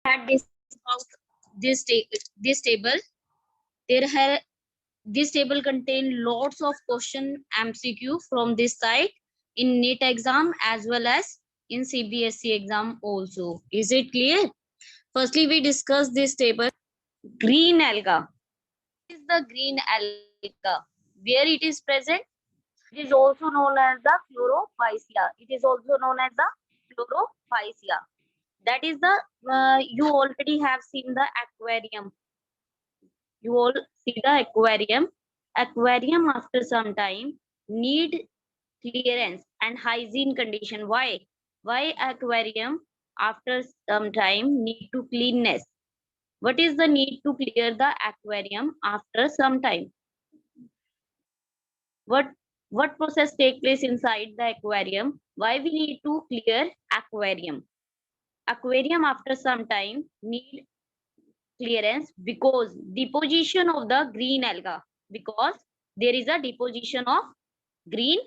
had this about this table. There have this table contain lots of question MCQ from this side in NEET exam as well as in CBSE exam also. Is it clear? Firstly, we discuss this table. Green alga. What is the green alga? Where it is present? It is also known as the chlorophycia. It is also known as the chlorophycia. That is the you already have seen the aquarium. You all see the aquarium. Aquarium after some time need clearance and hygiene condition. Why aquarium after some time need to cleanness? What is the need to clear the aquarium after some time? What what process take place inside the aquarium? Why we need to clear aquarium? Aquarium after some time need clearance because deposition of the green alga, because there is a deposition of green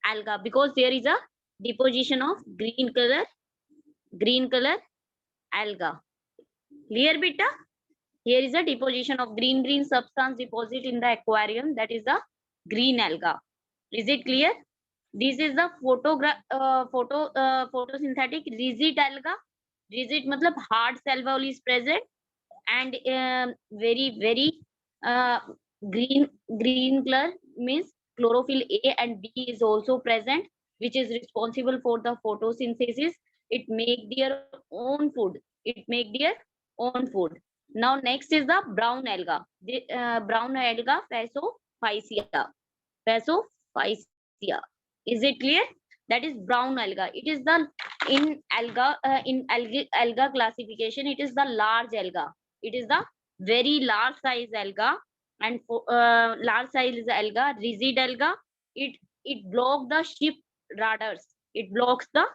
alga, because there is a deposition of green color alga. Clear beta? Here is a deposition of green substance deposit in the aquarium, that is the green alga. Is it clear? This is the photosynthetic rigid alga. Rigid matlab hard cell wall is present, and very uh, green color means chlorophyll A and B is also present, which is responsible for the photosynthesis. It make their own food. It make their own food. Now next is the brown alga. The brown alga, Phasophycia. Is it clear? That is brown alga. It is the alga classification. It is the large alga. It is the very large size alga, and large size alga, rigid alga. It blocks the ship radars. It blocks the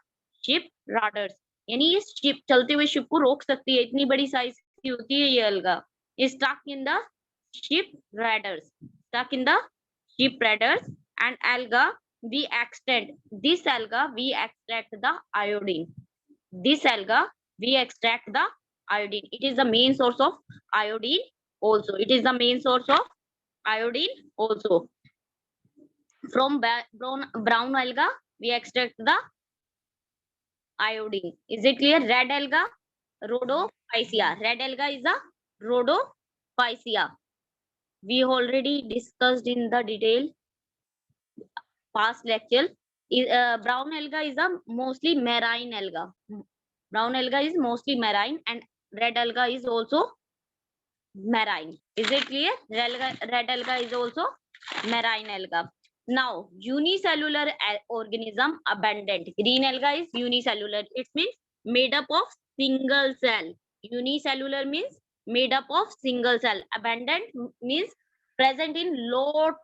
ship radars. यानी ये ship चलते हुए ship को रोक सकती है, इतनी बड़ी साइज की होती है ये अलगा. Stuck in the ship radars. Stuck in the ship radars. And alga we extract. This alga we extract the iodine. This alga we extract the iodine. It is the main source of iodine also. It is the main source of iodine also. From brown alga we extract the iodine. Is it clear? Red alga, rhodophycia. Red alga is a rhodophycia. We already discussed in the detail past lecture. Brown alga is a mostly marine alga. Brown alga is mostly marine, and red alga is also marine. Is it clear? Red alga is also marine alga. Now, unicellular organism abundant. Green alga is unicellular. It means made up of single cell. Unicellular means made up of single cell. Abundant means present in large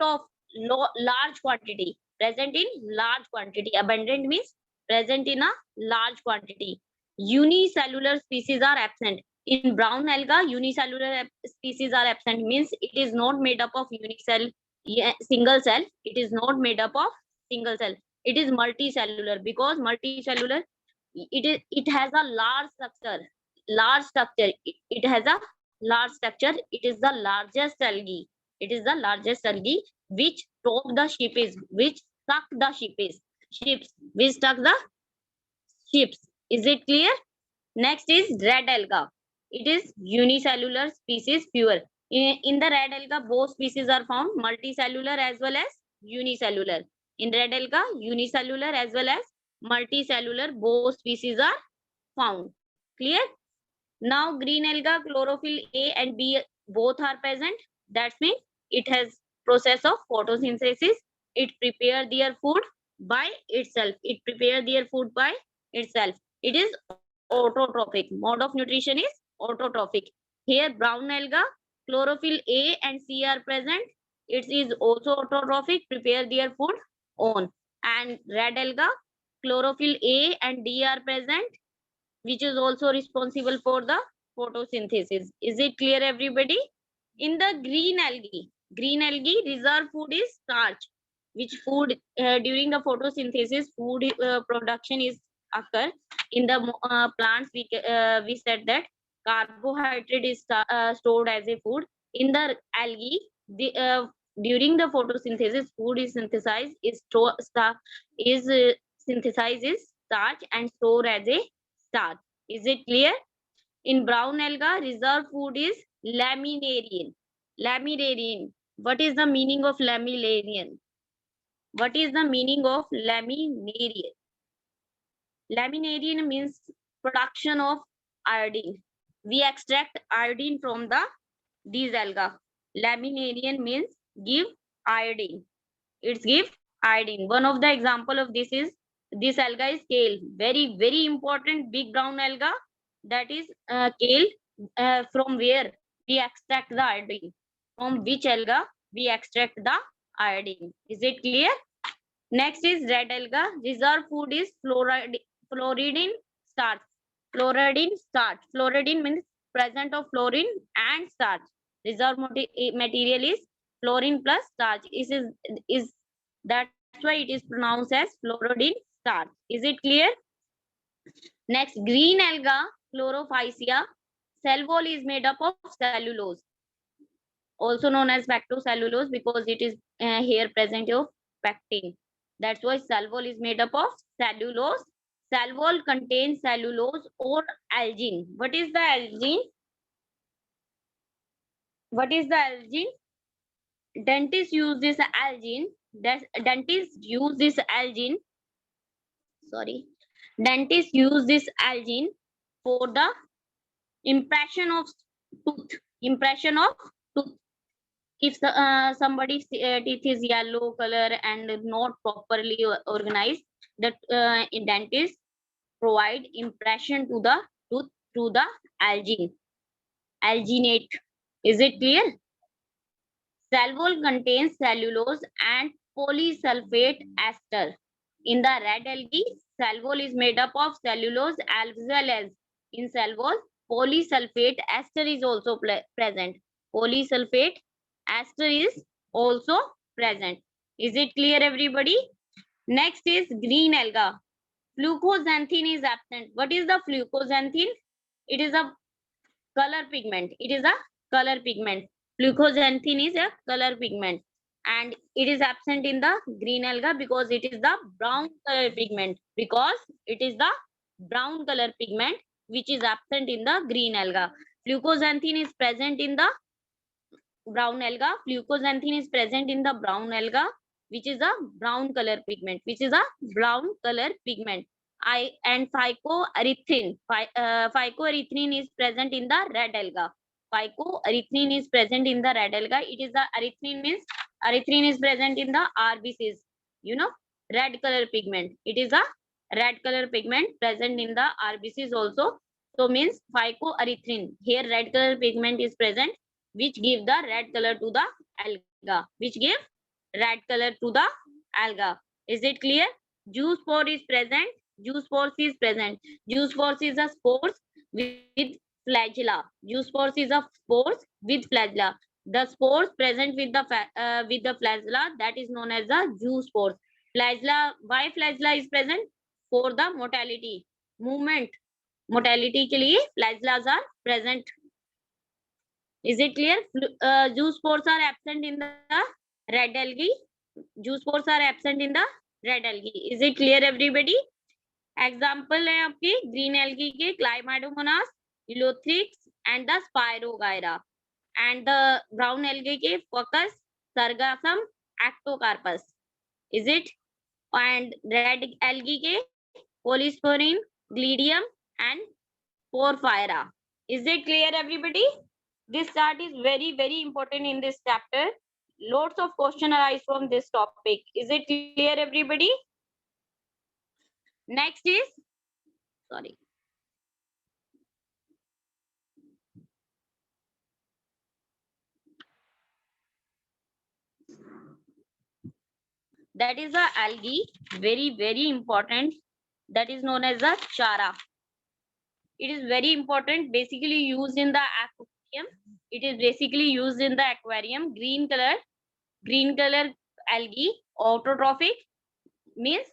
quantity. Present in large quantity. Abundant means present in a large quantity. Unicellular species are absent. In brown alga, unicellular species are absent, means it is not made up of single cell. It is not made up of single cell. It is multicellular, because multicellular it has a large structure. It has a large structure. It is the largest algae. It is the largest algae which top the ships, which suck the ships, which suck the ships. Is it clear? Next is red alga. It is unicellular species pure. In the red alga, both species are found, multicellular as well as unicellular. In red alga, unicellular as well as multicellular, both species are found. Clear? Now green alga, chlorophyll A and B both are present. That means it has process of photosynthesis. It prepare their food by itself. It prepare their food by itself. It is autotrophic. Mode of nutrition is autotrophic. Here brown alga, chlorophyll A and C are present. It is also autotrophic, prepare their food on. And red alga, chlorophyll A and D are present, which is also responsible for the photosynthesis. Is it clear, everybody? In the green algae, reserve food is starch, which food during the photosynthesis food production is occur in the plants. We said that Carbohydrate is stored as a food. In the algae, during the photosynthesis, food is synthesized, synthesizes starch and stored as a starch. Is it clear? In brown alga, reserve food is laminarian. Laminarian. What is the meaning of laminarian? What is the meaning of laminarian? Laminarian means production of iodine. We extract iodine from these alga. Laminarian means give iodine. It's give iodine. One of the example of this is this alga is kale. Very, very important big brown alga. That is kale. From where we extract the iodine? From which alga we extract the iodine? Is it clear? Next is red alga. Reserve food is fluorine starch. Fluorine starch. Fluorine means present of fluorine and starch. Reserve material is fluorine plus starch. Is that's why it is pronounced as fluorine starch. Is it clear? Next, green alga, chlorophycia. Cell wall is made up of cellulose, also known as pectocellulose, because it is here present of pectin. That's why cell wall is made up of cellulose. Cell wall contains cellulose or algin. What is the algin? What is the algin? Dentists use this algin. Dentists use this algin. Sorry. Dentists use this algin for the impression of tooth. Impression of tooth. If somebody's teeth is yellow color and not properly organized, the dentist provide impression to the tooth through the algin. Alginate. Is it clear? Cell wall contains cellulose and polysulfate ester. In the red algae, cell wall is made up of cellulose as well as in cell wall, polysulfate ester is also present. Polysulfate ester is also present. Is it clear, everybody? Next is green alga. Fluoxanthin is absent. What is the fluoxanthin? It is a color pigment. It is a color pigment. Fluoxanthin is a color pigment, and it is absent in the green alga because it is the brown color pigment. Because it is the brown color pigment which is absent in the green alga. Fluoxanthin is present in the brown alga. Fluoxanthin is present in the brown alga, which is a brown color pigment. Which is a brown color pigment. And phycoerythrin. Phycoerythrin is present in the red alga. Phycoerythrin is present in the red alga. It is the erythrin means erythrin is present in the RBCs. You know, red color pigment. It is a red color pigment present in the RBCs also. So means phycoerythrin. Here red color pigment is present, which give the red color to the alga. Which give red color to the alga. Is it clear? Zoospore is present. Zoospore is present. Zoospore is a spores with flagella. Zoospore is a spores with flagella. The spores present with the flagella, that is known as the zoospores. Flagella. Why flagella is present? For the motility, movement. Motility के लिए flagellas are present. Is it clear? Zoospores are absent in the red algae. Zoospores are absent in the red algae. Is it clear, everybody? Example है आपके green algae के Chlamydomonas, Eleutheryx and the Spirogyra. And the brown algae के Fucus, Sargassum, Ectocarpus. Is it? And red algae के Polysporin, Glidium and Porphyra. Is it clear, everybody? This chart is very, very important in this chapter. Lots of questions arise from this topic. Is it clear, everybody? Next is, sorry. That is a algae, very, very important. That is known as a chara. It is very important, basically used in the aquarium. It is basically used in the aquarium. Green color algae, autotrophic, means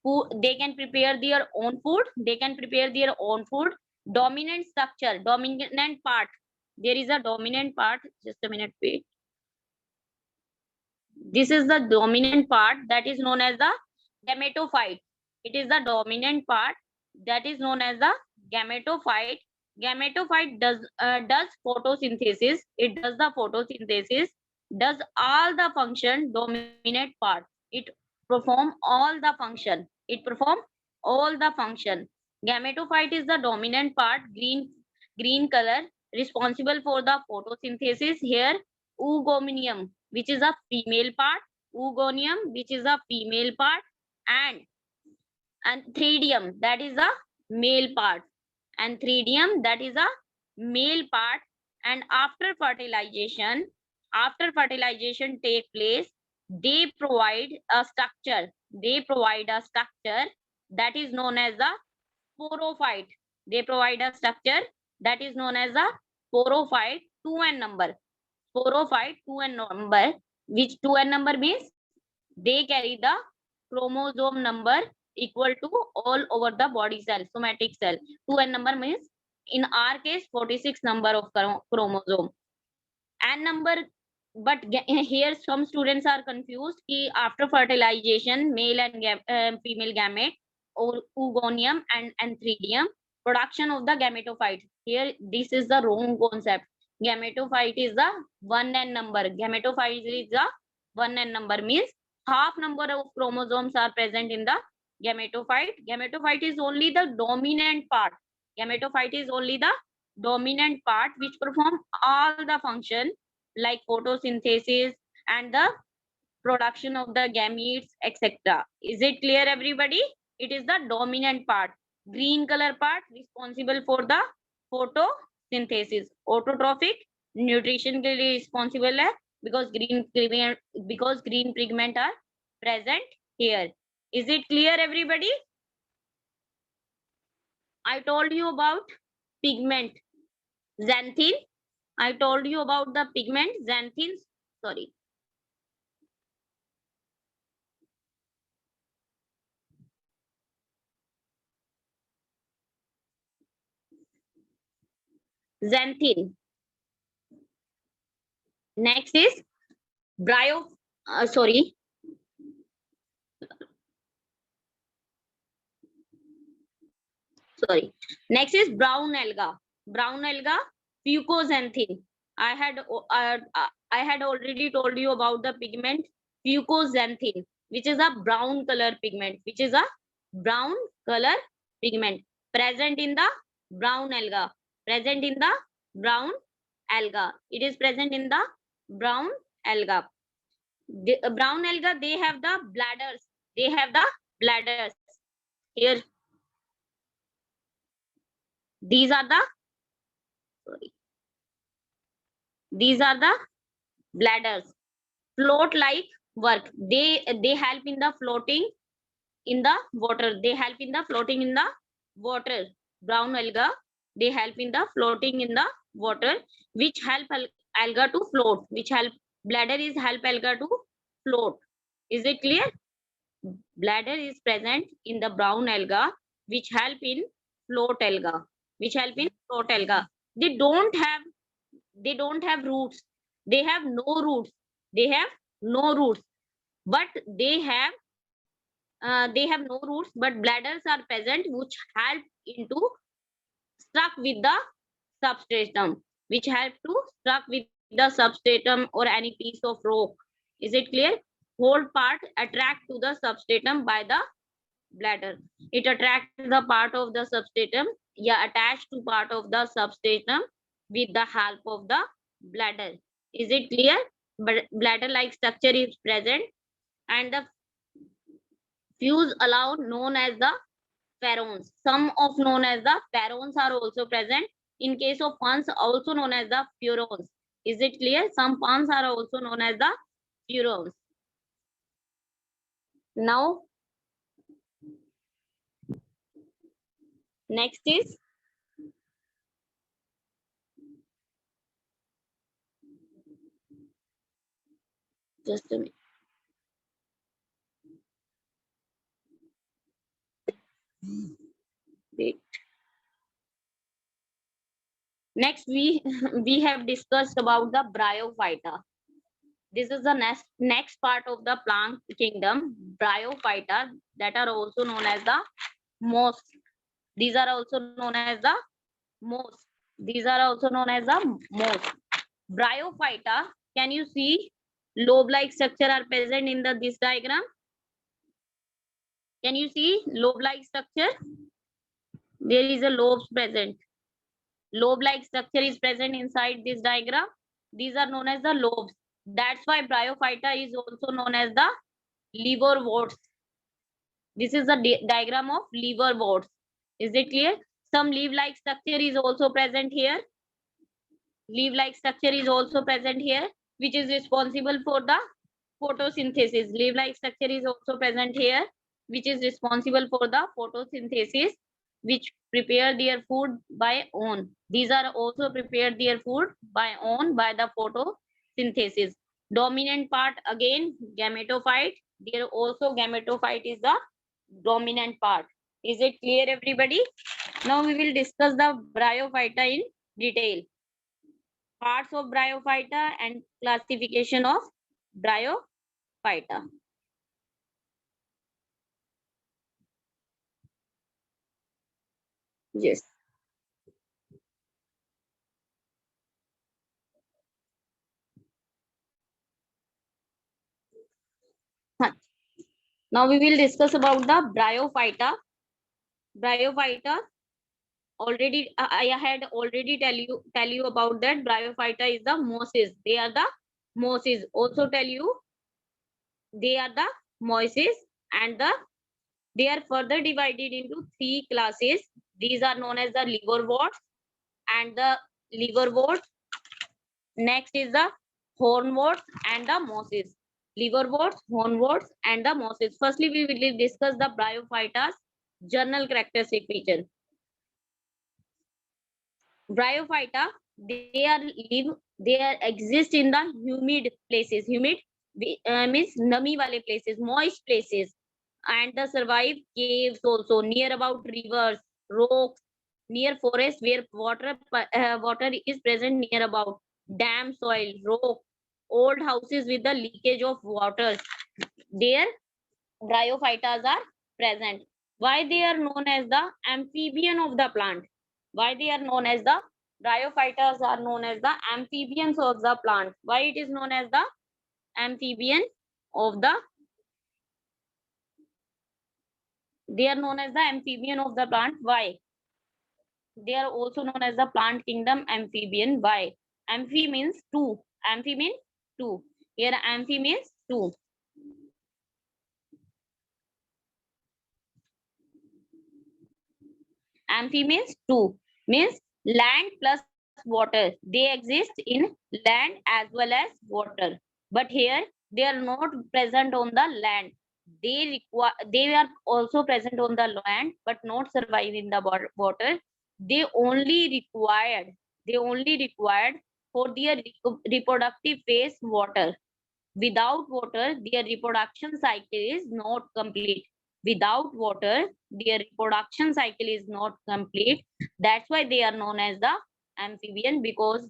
who they can prepare their own food. They can prepare their own food. Dominant structure, dominant part. There is a dominant part. Just a minute, wait. This is the dominant part that is known as the gametophyte. It is the dominant part that is known as the gametophyte. Gametophyte does photosynthesis. It does the photosynthesis, does all the function, dominant part. It perform all the function. It perform all the function. Gametophyte is the dominant part, green color, responsible for the photosynthesis. Here, oogonium, which is a female part, oogonium, which is a female part, and theridium, that is a male part, and theridium, that is a male part. And after fertilization take place, they provide a structure. They provide a structure that is known as the sporophyte. They provide a structure that is known as a sporophyte, 2n number. Sporophyte, 2n number, which 2n number means they carry the chromosome number equal to all over the body cell, somatic cell. 2n number means in our case 46 number of chromosome. N number, but here some students are confused कि after fertilization male and female gamete or oogonium and theridium, production of the gametophyte. Here this is the wrong concept. Gametophyte is the 1n number. Gametophyte is the 1n number, means half number of chromosomes are present in the gametophyte. Gametophyte is only the dominant part. Gametophyte is only the dominant part which perform all the function like photosynthesis and the production of the gametes, etc. Is it clear, everybody? It is the dominant part. Green color part responsible for the photosynthesis. Autotrophic nutrition के लिए responsible है because green pigment are present here. Is it clear, everybody? I told you about pigment xanthin. I told you about the pigment xanthin. Sorry. Xanthin. Next is sorry. Sorry. Next is brown alga. Brown alga, fucoxanthin. I had already told you about the pigment fucoxanthin, which is a brown color pigment. Which is a brown color pigment present in the brown alga. Present in the brown alga. It is present in the brown alga. The brown alga, they have the bladders. They have the bladders. Here, these are the sorry. These are the bladders. Float like work. They help in the floating in the water. They help in the floating in the water. Brown alga, they help in the floating in the water, which help alga to float. Which help bladder is help alga to float. Is it clear? Bladder is present in the brown alga, which help in float alga. Which help in float alga. They don't have roots. They have no roots. They have no roots, but they have no roots, but bladders are present, which help into struck with the substratum, which help to struck with the substratum or any piece of rock. Is it clear? Whole part attract to the substratum by the bladder. It attracts the part of the substratum, yeah, attached to part of the substratum with the help of the bladder. Is it clear? But bladder like structure is present, and the fuse allowed known as the pherones. Some of known as the pherones are also present. In case of pons, also known as the furones. Is it clear? Some pons are also known as the furones. Now, next is just a minute. Wait. Next, we have discussed about the bryophyta. This is the next part of the plant kingdom, bryophyta, that are also known as the moss. These are also known as the moss. These are also known as the moss. Bryophyta, can you see lobe-like structure are present in this diagram? Can you see lobe-like structure? There is a lobes present. Lobe-like structure is present inside this diagram. These are known as the lobes. That's why bryophyta is also known as the liverworts. This is the diagram of liverworts. Is it clear? Some leaf-like structure is also present here. Leaf-like structure is also present here, which is responsible for the photosynthesis. Leaf-like structure is also present here, which is responsible for the photosynthesis, which prepare their food by own. These are also prepared their food by own by the photosynthesis. Dominant part again gametophyte. There also gametophyte is the dominant part. Is it clear, everybody? Now we will discuss the bryophyta in detail. Parts of bryophyta and classification of bryophyta. Yes. Now we will discuss about the bryophyta. Bryophyta, already I had already tell you about that. Bryophyta is the mosses. They are the mosses. Also tell you they are the mosses, and they are further divided into three classes. These are known as the liverworts and the liverworts. Next is the hornworts and the mosses. Liverworts, hornworts, and the mosses. Firstly, we will discuss the bryophyta's general characteristic feature. Bryophyta, they are exist in the humid places. Humid means nami wale places, moist places, and they survive caves also, near about rivers, rocks, near forest where water is present near about, dam soil, rock, old houses with the leakage of water. There bryophytas are present. Why they are known as the amphibian of the plant? Why they are known as the bryophytas are known as the amphibians of the plant? Why it is known as the amphibian of the? They are known as the amphibian of the plant. Why? They are also known as the plant kingdom amphibian. Why? Amphi means two. Amphi means two. Here amphi means two. Amphi means two. Means land plus water. They exist in land as well as water. But here they are not present on the land. They are also present on the land, but not survive in the water. They only required for their reproductive phase water. Without water, their reproduction cycle is not complete. Without water, their reproduction cycle is not complete. That's why they are known as the amphibian, because